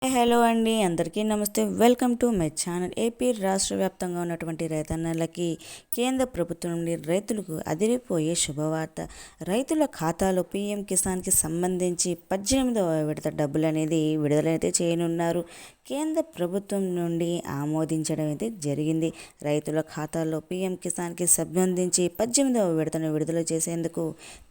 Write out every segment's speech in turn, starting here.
Hello అండి, అందరికీ నమస్తే. Welcome to my channel. AP రాష్ట్ర వ్యాప్తంగా ఉన్నటువంటి రైతన్నలకి కేంద్ర ప్రభుత్వం నుండి రైతులకు అదిరిపోయే శుభవార్త. రైతుల ఖాతాలో పీఎం కిసాన్కి సంబంధించి 18వ విడత డబ్బులు అనేది విడుదలైతే చేయనున్నారు. కేంద్ర ప్రభుత్వం నుండి ఆమోదించడం అయితే జరిగింది. రైతుల ఖాతాల్లో పీఎం కిసాన్కి సంబంధించి 18వ విడతను విడుదల చేసేందుకు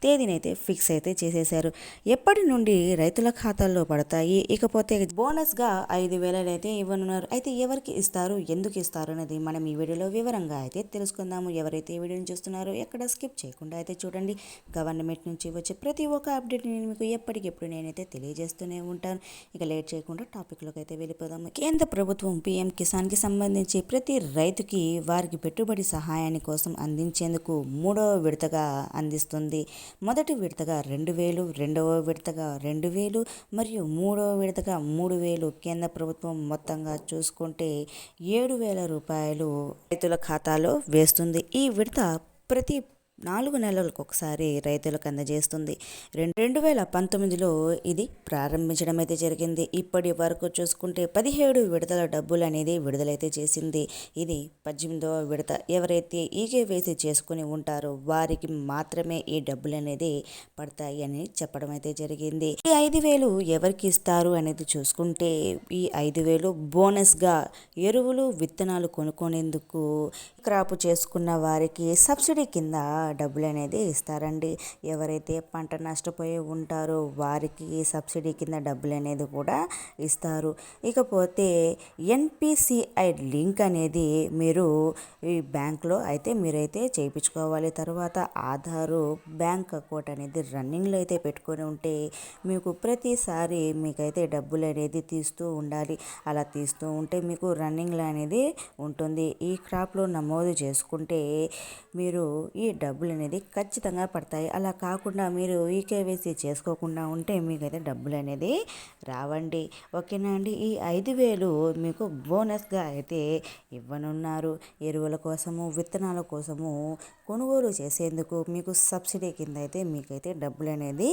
తేదీనైతే ఫిక్స్ అయితే చేసేశారు. ఎప్పటి నుండి రైతుల ఖాతాల్లో పడతాయి, ఇకపోతే బోనస్గా 5,000 అయితే ఇవ్వనున్నారు. అయితే ఎవరికి ఇస్తారు, ఎందుకు ఇస్తారు అనేది మనం ఈ వీడియోలో వివరంగా అయితే తెలుసుకుందాము. ఎవరైతే ఈ వీడియోని చూస్తున్నారో ఎక్కడ స్కిప్ చేయకుండా అయితే చూడండి. గవర్నమెంట్ నుంచి వచ్చే ప్రతి ఒక్క అప్డేట్ నేను మీకు ఎప్పటికెప్పుడు నేనైతే తెలియజేస్తూనే ఉంటాను. ఇక లేట్ చేయకుండా టాపిక్లోకి అయితే వెళ్ళిపోదాము. కేంద్ర ప్రభుత్వం పీఎం కిసాన్కి సంబంధించి ప్రతి రైతుకి వారికి పెట్టుబడి సహాయాన్ని కోసం అందించేందుకు 3వ విడతగా అందిస్తుంది. మొదటి విడతగా 2,000, రెండవ విడతగా 2,000 మరియు 3వ విడతగా 3,000. కేంద్ర ప్రభుత్వం మొత్తంగా చూసుకుంటే 7,000 రూపాయలు రైతుల ఖాతాలో వేస్తుంది. ఈ విడత ప్రతి 4 నెలలకు ఒకసారి రైతులకు అందజేస్తుంది. 2019లో ఇది ప్రారంభించడం అయితే జరిగింది. ఇప్పటి వరకు చూసుకుంటే 17 విడతల డబ్బులు అనేది విడుదలైతే చేసింది. ఇది 18వ విడత. ఎవరైతే ఈకేవైసీ చేసుకుని ఉంటారో వారికి మాత్రమే ఈ డబ్బులు అనేది పడతాయి అని చెప్పడం అయితే జరిగింది. ఈ 5,000 ఎవరికి ఇస్తారు అనేది చూసుకుంటే ఈ 5,000 బోనస్గా ఎరువులు, విత్తనాలు కొనుక్కునేందుకు క్రాప్ చేసుకున్న వారికి సబ్సిడీ కింద డబ్బులు అనేది ఇస్తారండి. ఎవరైతే పంట నష్టపోయి ఉంటారో వారికి సబ్సిడీ కింద డబ్బులు అనేది కూడా ఇస్తారు. ఇకపోతే ఎన్పిసిఐ లింక్ అనేది మీరు ఈ బ్యాంక్లో అయితే మీరైతే చేయించుకోవాలి. తర్వాత ఆధారు, బ్యాంక్ అకౌంట్ అనేది రన్నింగ్లో అయితే పెట్టుకొని ఉంటే మీకు ప్రతిసారి మీకైతే డబ్బులు అనేది తీస్తూ ఉండాలి. అలా తీస్తూ ఉంటే మీకు రన్నింగ్లో అనేది ఉంటుంది. ఈ క్రాప్లో నమోదు చేసుకుంటే మీరు ఈ డబ్బులు అనేది ఖచ్చితంగా పడతాయి. అలా కాకుండా మీరు ఈకేవైసీ చేసుకోకుండా ఉంటే మీకైతే డబ్బులు అనేది రావండి. ఓకేనా అండి. ఈ 5,000 మీకు బోనస్గా అయితే ఇవ్వనున్నారు. ఎరువుల కోసము, విత్తనాల కోసము కొనుగోలు చేసేందుకు మీకు సబ్సిడీ కింద అయితే మీకైతే డబ్బులు అనేది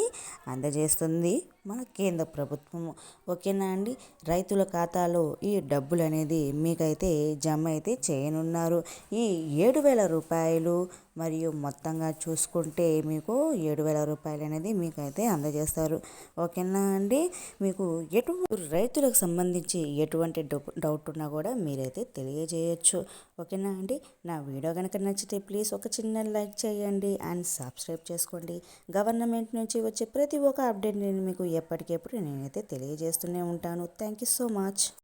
అందజేస్తుంది మన కేంద్ర ప్రభుత్వము. ఓకేనా అండి. రైతుల ఖాతాలో ఈ డబ్బులు అనేది మీకైతే జమ అయితే చేయనున్నారు. ఈ 7,000 రూపాయలు మరియు మొత్తంగా చూసుకుంటే మీకు 7,000 రూపాయలు అనేది మీకైతే అందజేస్తారు. ఓకేనా అండి. మీకు రైతులకు సంబంధించి ఎటువంటి డౌట్ ఉన్నా కూడా మీరైతే తెలియజేయచ్చు. ఓకేనా అండి. నా వీడియో కనుక నచ్చితే ప్లీజ్ ఒక చిన్న లైక్ చేయండి అండ్ సబ్స్క్రైబ్ చేసుకోండి. గవర్నమెంట్ నుంచి వచ్చే ప్రతి ఒక్క అప్డేట్ నేను మీకు ఎప్పటికెప్పుడు నేనైతే తెలియజేస్తూనే ఉంటాను. Thank you so much.